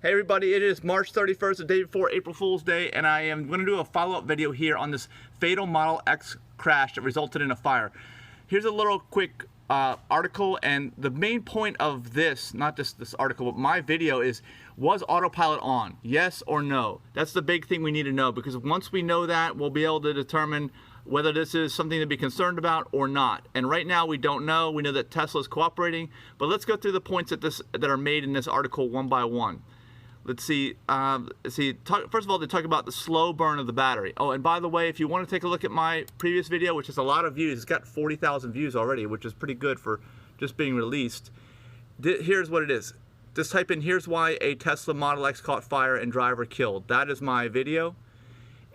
Hey everybody, it is March 31st, the day before April Fool's Day, and I am going to do a follow-up video here on this fatal Model X crash that resulted in a fire. Here's a little quick article, and the main point of this, not just this article, but my video is, was autopilot on? Yes or no? That's the big thing we need to know, because once we know that, we'll be able to determine whether this is something to be concerned about or not. And right now we don't know. We know that Tesla is cooperating, but let's go through the points that are made in this article one by one. Let's see. First of all, they talk about the slow burn of the battery. Oh, and by the way, if you want to take a look at my previous video, which has a lot of views, it's got 40,000 views already, which is pretty good for just being released. Here's what it is. Just type in, here's why a Tesla Model X caught fire and driver killed. That is my video.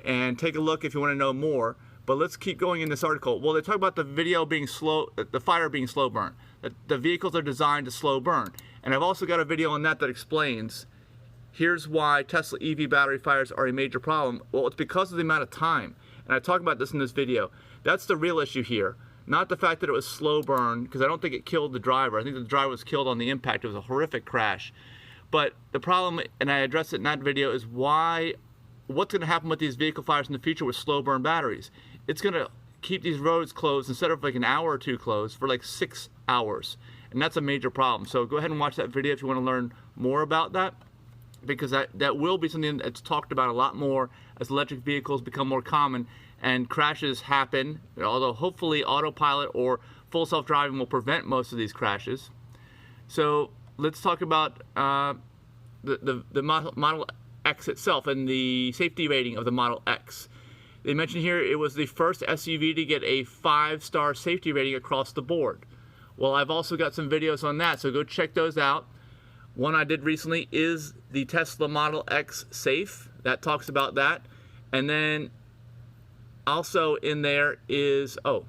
And take a look if you want to know more. But let's keep going in this article. Well, they talk about the fire being slow burn. That the vehicles are designed to slow burn. And I've also got a video on that explains, here's why Tesla EV battery fires are a major problem. Well, it's because of the amount of time. And I talk about this in this video. That's the real issue here. Not the fact that it was slow burn, because I don't think it killed the driver. I think the driver was killed on the impact. It was a horrific crash. But the problem, and I addressed it in that video, is what's going to happen with these vehicle fires in the future with slow burn batteries? It's going to keep these roads closed, instead of like an hour or two closed, for like 6 hours. And that's a major problem. So go ahead and watch that video if you want to learn more about that, because that will be something that's talked about a lot more as electric vehicles become more common and crashes happen, although hopefully autopilot or full self-driving will prevent most of these crashes. So let's talk about the Model X itself and the safety rating of the Model X. They mentioned here it was the first SUV to get a 5-star safety rating across the board. Well, I've also got some videos on that, so go check those out. One I did recently is the Tesla Model X Safe. That talks about that. And then also in there is, a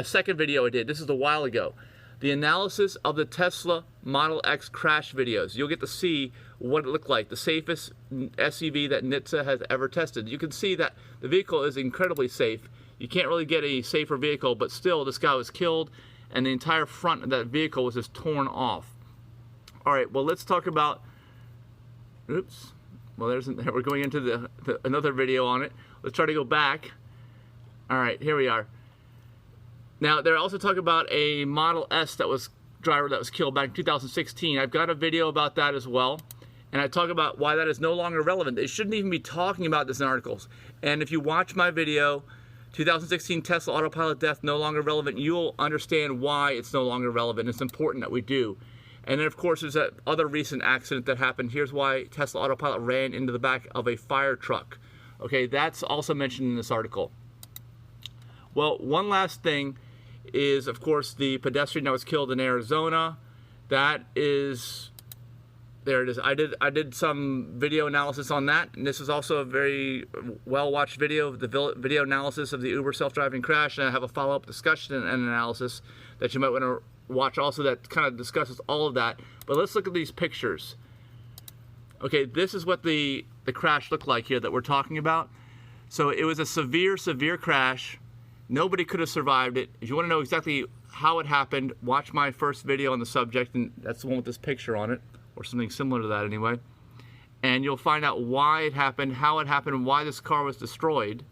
second video I did. This is a while ago. The analysis of the Tesla Model X crash videos. You'll get to see what it looked like. The safest SUV that NHTSA has ever tested. You can see that the vehicle is incredibly safe. You can't really get a safer vehicle, but still this guy was killed and the entire front of that vehicle was just torn off. All right, well, let's talk about, oops. Well, we're going into another video on it. Let's try to go back. All right, here we are. Now, they're also talking about a Model S driver that was killed back in 2016. I've got a video about that as well. And I talk about why that is no longer relevant. They shouldn't even be talking about this in articles. And if you watch my video, 2016 Tesla Autopilot death no longer relevant, you'll understand why it's no longer relevant. It's important that we do. And then, of course, there's that other recent accident that happened. Here's why Tesla Autopilot ran into the back of a fire truck. Okay, that's also mentioned in this article. Well, one last thing is, of course, the pedestrian that was killed in Arizona. That is, there it is. I did some video analysis on that, and this is also a very well-watched video, the video analysis of the Uber self-driving crash, and I have a follow-up discussion and analysis that you might want to watch also that kind of discusses all of that. But let's look at these pictures. Okay, this is what the crash looked like here that we're talking about. So it was a severe crash. Nobody could have survived it. If you want to know exactly how it happened, watch my first video on the subject, and that's the one with this picture on it, or something similar to that anyway. And you'll find out why it happened, how it happened, and why this car was destroyed.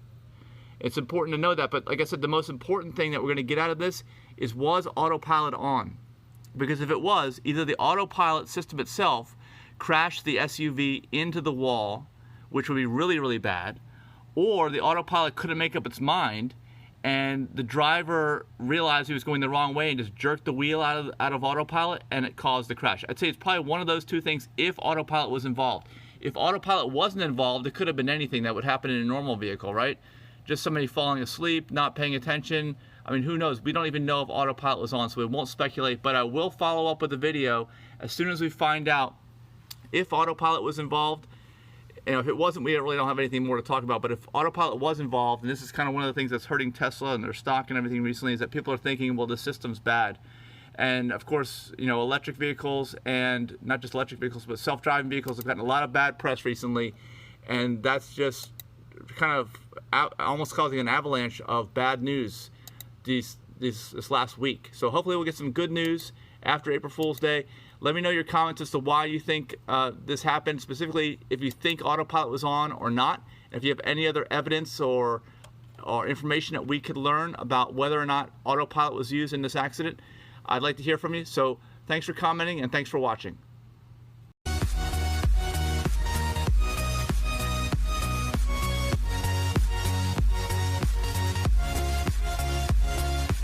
It's important to know that, but like I said, the most important thing that we're going to get out of this is, was autopilot on? Because if it was, either the autopilot system itself crashed the SUV into the wall, which would be really, really bad, or the autopilot couldn't make up its mind, and the driver realized he was going the wrong way and just jerked the wheel out of autopilot, and it caused the crash. I'd say it's probably one of those two things if autopilot was involved. If autopilot wasn't involved, it could have been anything that would happen in a normal vehicle, right? Just somebody falling asleep, not paying attention. I mean, who knows? We don't even know if autopilot was on, so we won't speculate, but I will follow up with a video as soon as we find out if autopilot was involved. And if it wasn't, we really don't have anything more to talk about. But if autopilot was involved, and this is kind of one of the things that's hurting Tesla and their stock and everything recently, is that people are thinking, well, the system's bad. And of course, you know, electric vehicles, and not just electric vehicles, but self-driving vehicles have gotten a lot of bad press recently. And that's just kind of almost causing an avalanche of bad news. this last week. So hopefully we'll get some good news after April Fool's Day. Let me know your comments as to why you think this happened, specifically if you think AutoPilot was on or not. If you have any other evidence or information that we could learn about whether or not AutoPilot was used in this accident, I'd like to hear from you. So thanks for commenting and thanks for watching.